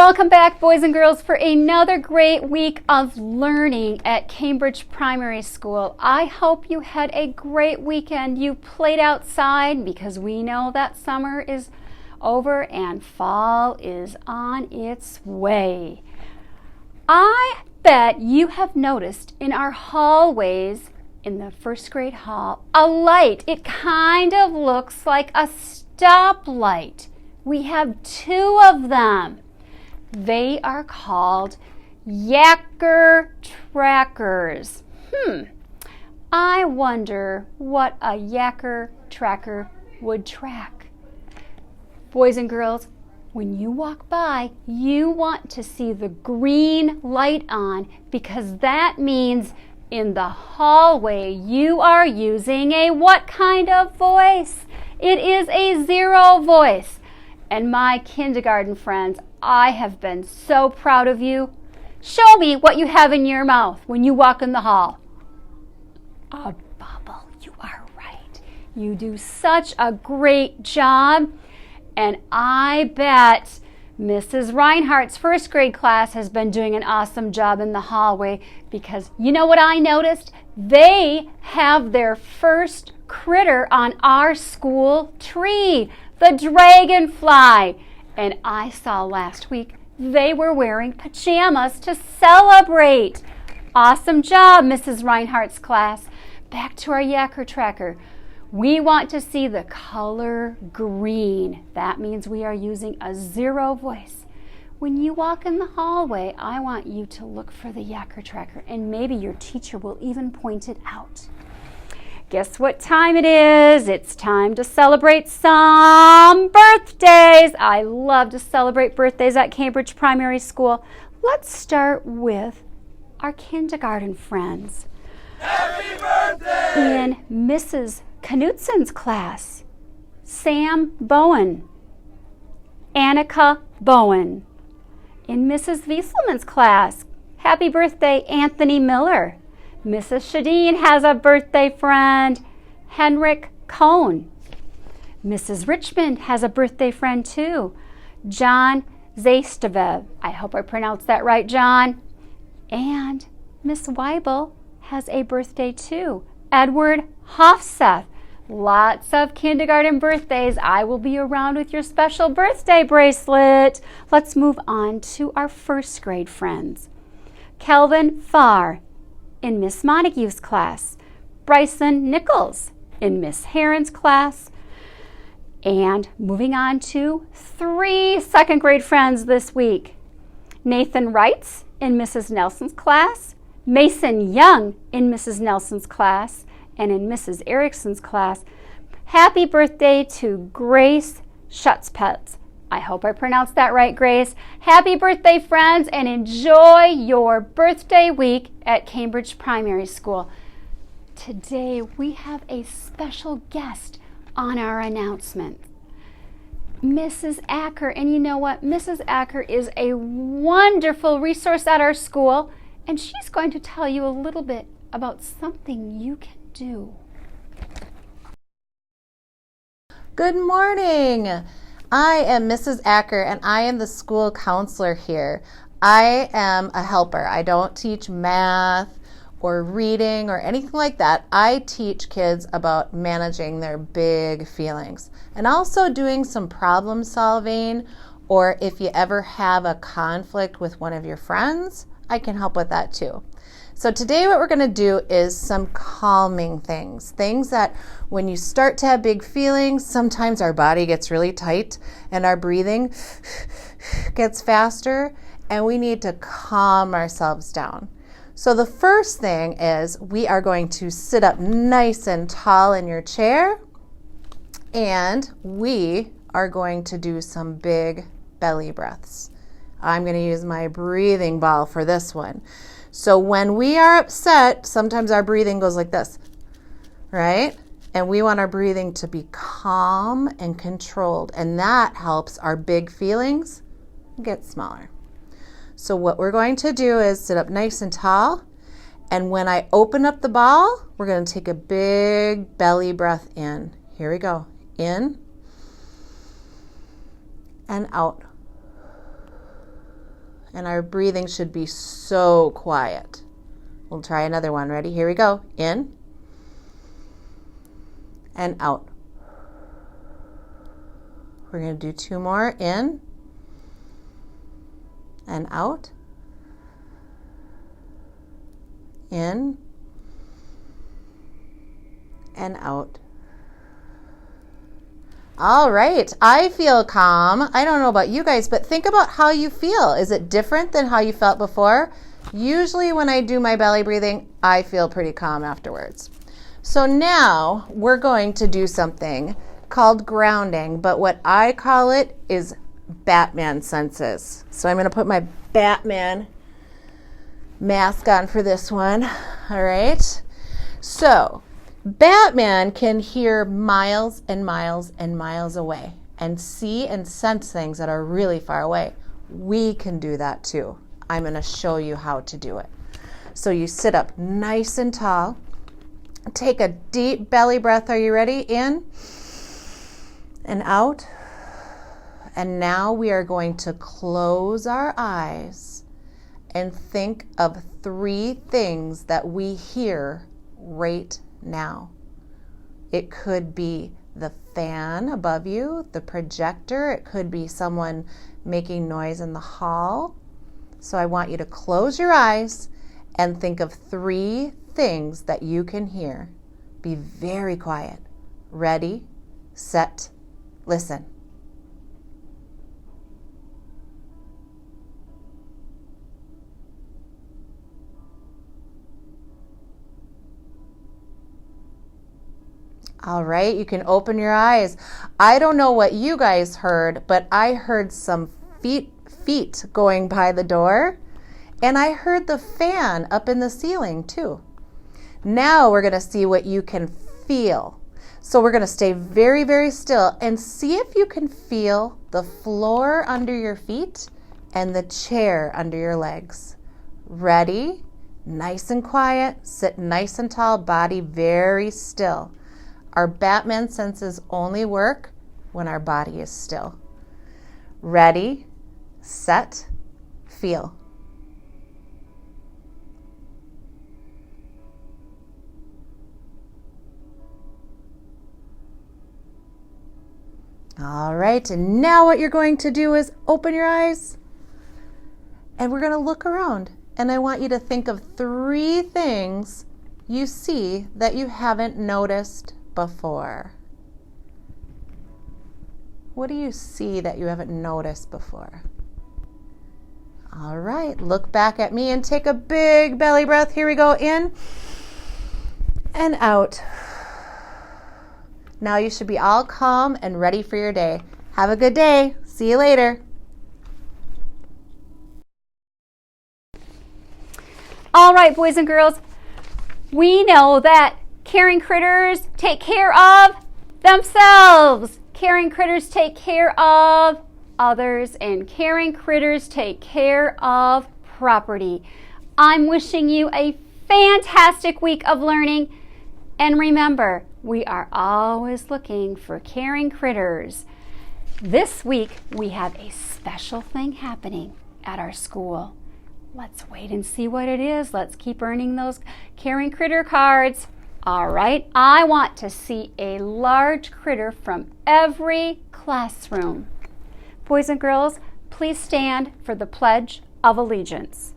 Welcome back, boys and girls, for another great week of learning at Cambridge Primary School. I hope you had a great weekend. You played outside because we know that summer is over and fall is on its way. I bet you have noticed in our hallways in the first grade hall a light. It kind of looks like a stoplight. We have two of them. They are called Yacker trackers. I wonder what a Yacker tracker would track. Boys and girls, when you walk by, you want to see the green light on because that means in the hallway you are using a what kind of voice? It is a zero voice. And my kindergarten friends, I have been so proud of you. Show me what you have in your mouth when you walk in the hall. A bubble. You are right. You do such a great job. And I bet Mrs. Reinhardt's first grade class has been doing an awesome job in the hallway because you know what I noticed? They have their first critter on our school tree, the dragonfly. And I saw last week they were wearing pajamas to celebrate. Awesome job, Mrs. Reinhardt's class. Back to our Yacker tracker. We want to see the color green. That means we are using a zero voice. When you walk in the hallway, I want you to look for the Yacker tracker, and maybe your teacher will even point it out. Guess what time it is? It's time to celebrate some birthdays. I love to celebrate birthdays at Cambridge Primary School. Let's start with our kindergarten friends. Happy birthday! In Mrs. Knutsen's class, Sam Bowen, Annika Bowen. In Mrs. Wieselman's class, happy birthday, Anthony Miller. Mrs. Shadeen has a birthday friend, Henrik Cohn. Mrs. Richmond has a birthday friend too, John Zaistevev. I hope I pronounced that right, John. And Miss Weibel has a birthday too, Edward Hofseth. Lots of kindergarten birthdays. I will be around with your special birthday bracelet. Let's move on to our first grade friends. Kelvin Farr in Miss Montague's class, Bryson Nichols in Miss Heron's class, and moving on to 3 second grade friends this week. Nathan Wrights in Mrs. Nelson's class, Mason Young in Mrs. Nelson's class, and in Mrs. Erickson's class. Happy birthday to Grace Schutzpetz. I hope I pronounced that right, Grace. Happy birthday, friends, and enjoy your birthday week at Cambridge Primary School. Today, we have a special guest on our announcement, Mrs. Acker. And you know what? Mrs. Acker is a wonderful resource at our school, and she's going to tell you a little bit about something you can do. Good morning. I am Mrs. Acker and I am the school counselor here. I am a helper. I don't teach math or reading or anything like that. I teach kids about managing their big feelings and also doing some problem solving, or if you ever have a conflict with one of your friends, I can help with that too. So today what we're going to do is some calming things that when you start to have big feelings, sometimes our body gets really tight and our breathing gets faster and we need to calm ourselves down. So the first thing is we are going to sit up nice and tall in your chair and we are going to do some big belly breaths. I'm going to use my breathing ball for this one. So when we are upset, sometimes our breathing goes like this, right? And we want our breathing to be calm and controlled, and that helps our big feelings get smaller. So what we're going to do is sit up nice and tall, and when I open up the ball, we're going to take a big belly breath in. Here we go. In and out. And our breathing should be so quiet. We'll try another one. Ready? Here we go. In and out. We're going to do 2 more. In and out. In and out. All right, I feel calm. I don't know about you guys, but think about how you feel. Is it different than how you felt before? Usually when I do my belly breathing, I feel pretty calm afterwards. So now we're going to do something called grounding, but what I call it is Batman senses. So I'm going to put my Batman mask on for this one. All right. So Batman can hear miles and miles and miles away and see and sense things that are really far away. We can do that too. I'm going to show you how to do it. So you sit up nice and tall. Take a deep belly breath. Are you ready? In and out. And now we are going to close our eyes and think of 3 things that we hear right now. It could be the fan above you, the projector. It could be someone making noise in the hall. So I want you to close your eyes and think of 3 things that you can hear. Be very quiet. Ready, set, listen. All right, you can open your eyes. I don't know what you guys heard, but I heard some feet going by the door, and I heard the fan up in the ceiling too. Now we're going to see what you can feel. So we're going to stay very, very still and see if you can feel the floor under your feet and the chair under your legs. Ready? Nice and quiet. Sit nice and tall, body very still. Our Batman senses only work when our body is still. Ready, set, feel. All right, and now what you're going to do is open your eyes and we're going to look around. And I want you to think of 3 things you see that you haven't noticed before. What do you see that you haven't noticed before? All right, look back at me and take a big belly breath. Here we go, in and out. Now you should be all calm and ready for your day. Have a good day. See you later. All right, boys and girls, we know that caring critters take care of themselves. Caring critters take care of others, and caring critters take care of property. I'm wishing you a fantastic week of learning. And remember, we are always looking for caring critters. This week, we have a special thing happening at our school. Let's wait and see what it is. Let's keep earning those caring critter cards. All right, I want to see a large critter from every classroom. Boys and girls, please stand for the Pledge of Allegiance.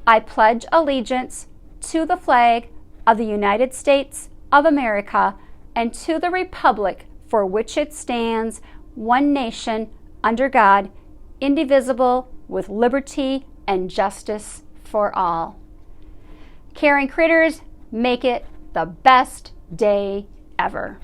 I pledge allegiance to the flag of the United States of America and to the republic for which it stands, one nation, under God, indivisible, with liberty and justice for all. Caring critters, make it the best day ever.